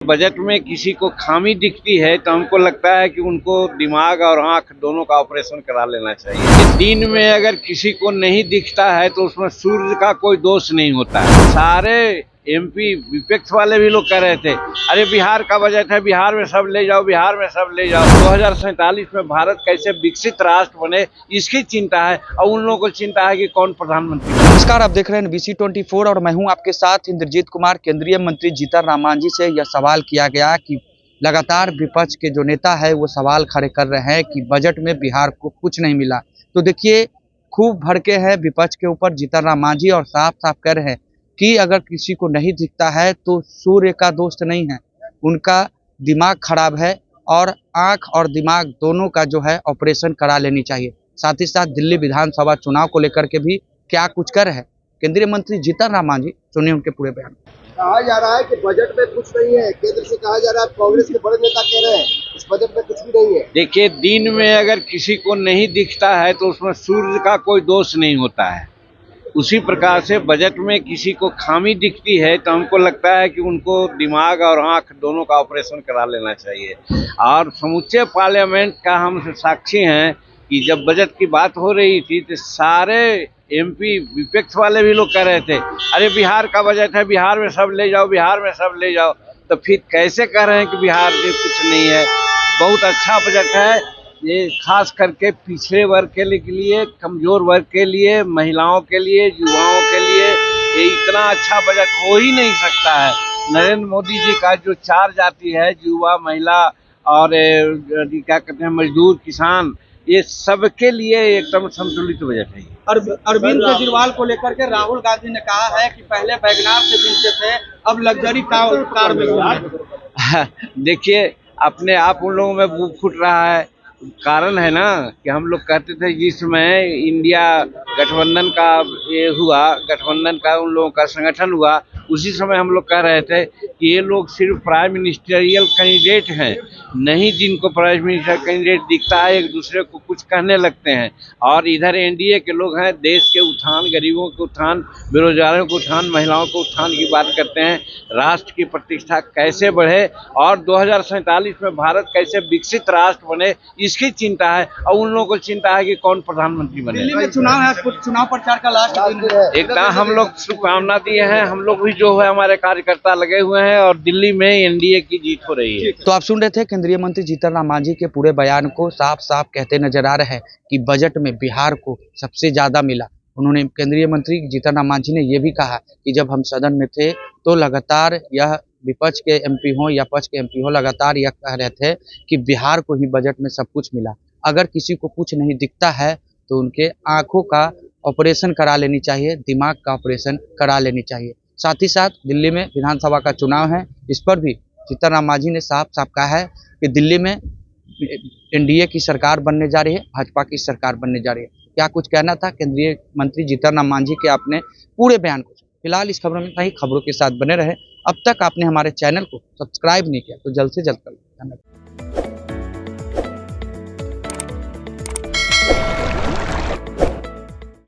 Budget में किसी को खामी दिखती है तो हमको लगता है कि उनको दिमाग और आंख दोनों का ऑपरेशन करा लेना चाहिए। दिन में अगर किसी को नहीं दिखता है तो उसमें सूर्य का कोई दोष नहीं होता है। सारे एमपी विपक्ष वाले भी लोग कह रहे थे, अरे बिहार का बजट है, बिहार में सब ले जाओ, बिहार में सब ले जाओ। 2047 में भारत कैसे विकसित राष्ट्र बने इसकी चिंता है, और उन लोगों को चिंता है कि कौन प्रधानमंत्री। नमस्कार, आप देख रहे हैं NBC24 और मैं हूं आपके साथ इंद्रजीत कुमार। केंद्रीय मंत्री जीतन राम मांझी से यह सवाल किया गया कि लगातार विपक्ष के जो नेता है वो सवाल खड़े कर रहे हैं कि बजट में बिहार को कुछ नहीं मिला। तो देखिए, खूब भड़के हैं विपक्ष के ऊपर जीतन राम मांझी और साफ साफ कह रहे हैं कि अगर किसी को नहीं दिखता है तो सूर्य का दोष नहीं है, उनका दिमाग खराब है और आंख और दिमाग दोनों का जो है ऑपरेशन करा लेनी चाहिए। साथ ही साथ दिल्ली विधानसभा चुनाव को लेकर के भी क्या कुछ कर है केंद्रीय मंत्री जीतन राम मांझी, सुनिए उनके पूरे बयान। कहा जा रहा है कि बजट में कुछ नहीं है, केंद्र से कहा जा रहा है, कांग्रेस के बड़े नेता कह रहे हैं इस बजट में कुछ भी नहीं है। देखिए, दिन में अगर किसी को नहीं दिखता है तो उसमें सूर्य का कोई दोष नहीं होता है। उसी प्रकार से बजट में किसी को खामी दिखती है तो हमको लगता है कि उनको दिमाग और आंख दोनों का ऑपरेशन करा लेना चाहिए। और समूचे पार्लियामेंट का हम साक्षी हैं कि जब बजट की बात हो रही थी तो सारे एमपी विपक्ष वाले भी लोग कह रहे थे, अरे बिहार का बजट है, बिहार में सब ले जाओ, बिहार में सब ले जाओ। तो फिर कैसे कह रहे हैं कि बिहार में कुछ नहीं है। बहुत अच्छा बजट है, ये खास करके पिछड़े वर्ग के लिए, कमजोर वर्ग के लिए, महिलाओं के लिए, युवाओं के लिए ये इतना अच्छा बजट हो ही नहीं सकता है। नरेंद्र मोदी जी का जो चार जाति है, युवा, महिला और क्या कहते हैं, मजदूर, किसान, ये सबके लिए एकदम संतुलित बजट है। अरविंद केजरीवाल को लेकर के राहुल गांधी ने कहा है कि पहले वैगनार से मिलते थे, अब लग्जरी कार में घूमते। देखिए, अपने आप उन लोगों में मुंह फूट रहा है। कारण है ना कि हम लोग कहते थे जिस समय इंडिया गठबंधन का ये हुआ, गठबंधन का उन लोगों का संगठन हुआ, उसी समय हम लोग कह रहे थे कि ये लोग सिर्फ प्राइम मिनिस्टरियल कैंडिडेट हैं, नहीं जिनको प्राइम मिनिस्टर कैंडिडेट दिखता है एक दूसरे को कुछ कहने लगते हैं। और इधर एनडीए के लोग हैं, देश के उत्थान, गरीबों के उत्थान, बेरोजगारों के उत्थान, महिलाओं के उत्थान की बात करते हैं। राष्ट्र की प्रतिष्ठा कैसे बढ़े और 2047 में भारत कैसे विकसित राष्ट्र बने इसकी चिंता है, और उन लोगों को चिंता है कि कौन प्रधानमंत्री बने। दिल्ली में चुनाव है, चुनाव प्रचार का लास्ट दिन है। एकदम हम लोग शुभकामना दिए हैं, हम लोग भी जो है हमारे कार्यकर्ता लगे हुए हैं और दिल्ली में एनडीए की जीत हो रही है। तो आप सुन रहे थे केंद्रीय मंत्री जीतन राम मांझी के पूरे बयान को। साफ साफ कहते नजर आ रहे हैं कि बजट में बिहार को सबसे ज्यादा मिला। उन्होंने, केंद्रीय मंत्री जीतन राम मांझी ने यह भी कहा कि जब हम सदन में थे तो लगातार यह विपक्ष के एमपी हो या पक्ष के एमपी हो, लगातार यह कह रहे थे कि बिहार को ही बजट में सब कुछ मिला। अगर किसी को कुछ नहीं दिखता है तो उनके आंखों का ऑपरेशन करा लेनी चाहिए, दिमाग का ऑपरेशन करा लेनी चाहिए। साथ ही साथ दिल्ली में विधानसभा का चुनाव है, इस पर भी जीतन राम मांझी ने साफ साफ कहा है कि दिल्ली में एनडीए की सरकार बनने जा रही है, भाजपा की सरकार बनने जा रही है। क्या कुछ कहना था केंद्रीय मंत्री जीतन राम मांझी के आपने पूरे बयान को। फिलहाल इस खबरों में कई खबरों के साथ बने रहे। अब तक आपने हमारे चैनल को सब्सक्राइब नहीं किया तो जल्द से जल्द कर लो। धन्यवाद।